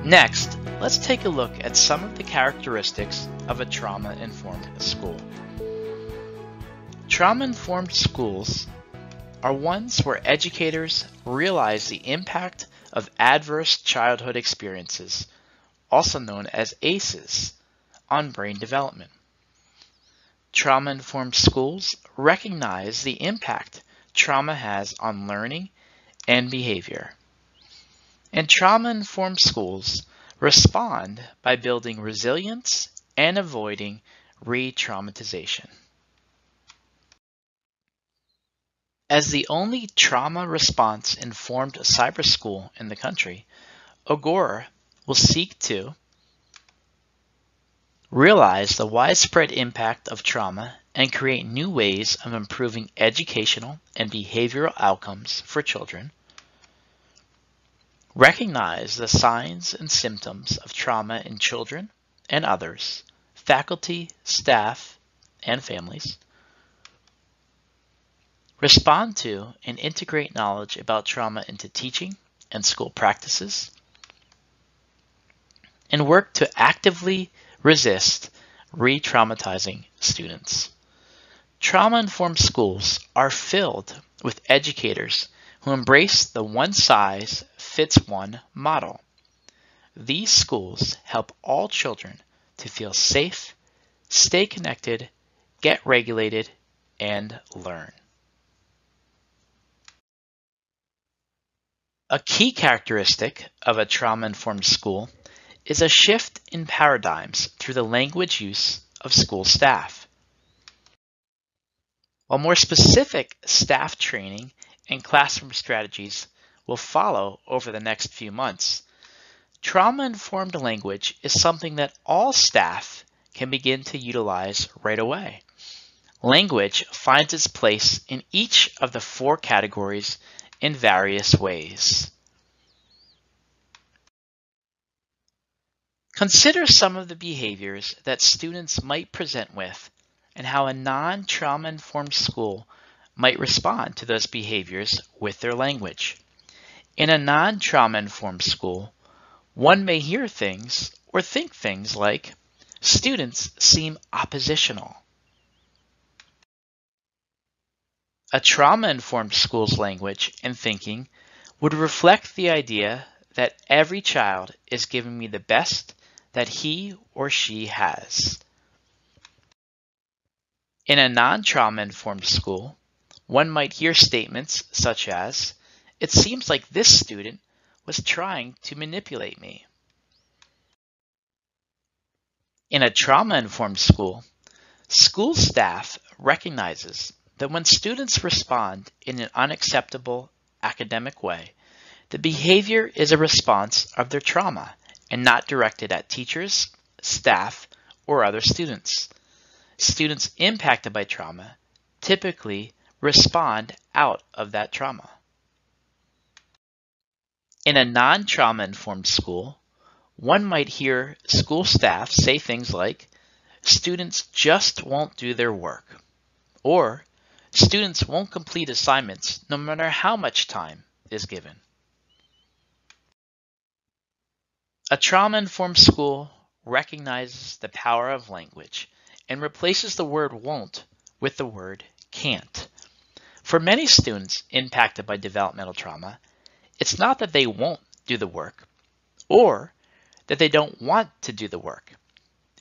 Next, let's take a look at some of the characteristics of a trauma-informed school. Trauma-informed schools are ones where educators realize the impact of adverse childhood experiences, also known as ACEs, on brain development. Trauma-informed schools recognize the impact trauma has on learning and behavior. And trauma-informed schools respond by building resilience and avoiding re-traumatization. As the only trauma response-informed cyber school in the country, Agora will seek to realize the widespread impact of trauma and create new ways of improving educational and behavioral outcomes for children, recognize the signs and symptoms of trauma in children and others, faculty, staff, and families, respond to and integrate knowledge about trauma into teaching and school practices, and work to actively resist re-traumatizing students. Trauma-informed schools are filled with educators who embrace the one-size-fits-one model. These schools help all children to feel safe, stay connected, get regulated, and learn. A key characteristic of a trauma-informed school is a shift in paradigms through the language use of school staff. While more specific staff training and classroom strategies will follow over the next few months, trauma-informed language is something that all staff can begin to utilize right away. Language finds its place in each of the 4 categories in various ways. Consider some of the behaviors that students might present with and how a non-trauma-informed school might respond to those behaviors with their language. In a non-trauma-informed school, one may hear things or think things like, "Students seem oppositional." A trauma-informed school's language and thinking would reflect the idea that every child is giving me the best that he or she has. In a non-trauma-informed school, one might hear statements such as, "It seems like this student was trying to manipulate me." In a trauma-informed school, school staff recognizes that when students respond in an unacceptable academic way, the behavior is a response of their trauma and not directed at teachers, staff, or other students. Students impacted by trauma typically respond out of that trauma. In a non-trauma-informed school, one might hear school staff say things like, "Students just won't do their work," or "Students won't complete assignments no matter how much time is given." A trauma-informed school recognizes the power of language and replaces the word "won't" with the word "can't." For many students impacted by developmental trauma, it's not that they won't do the work or that they don't want to do the work.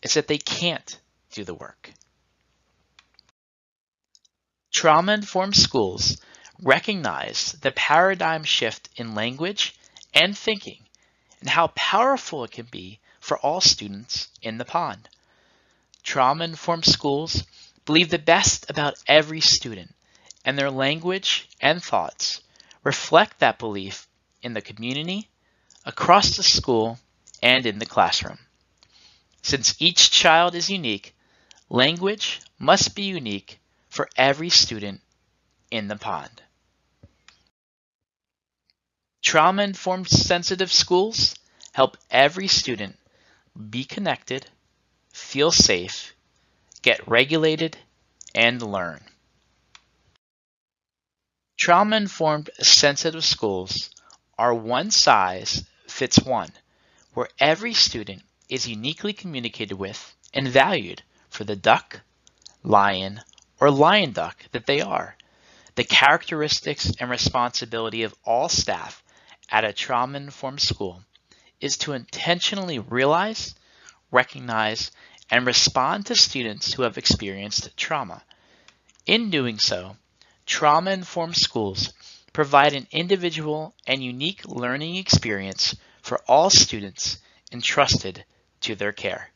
It's that they can't do the work. Trauma-informed schools recognize the paradigm shift in language and thinking and how powerful it can be for all students in the pond. Trauma-informed schools believe the best about every student, and their language and thoughts reflect that belief in the community, across the school, and in the classroom. Since each child is unique, language must be unique for every student in the pond. Trauma-informed sensitive schools help every student be connected, feel safe, get regulated, and learn. Trauma-informed sensitive schools are one size fits one, where every student is uniquely communicated with and valued for the duck, lion, or lion duck that they are. The characteristics and responsibility of all staff at a trauma-informed school is to intentionally realize, recognize, and respond to students who have experienced trauma. In doing so, trauma-informed schools provide an individual and unique learning experience for all students entrusted to their care.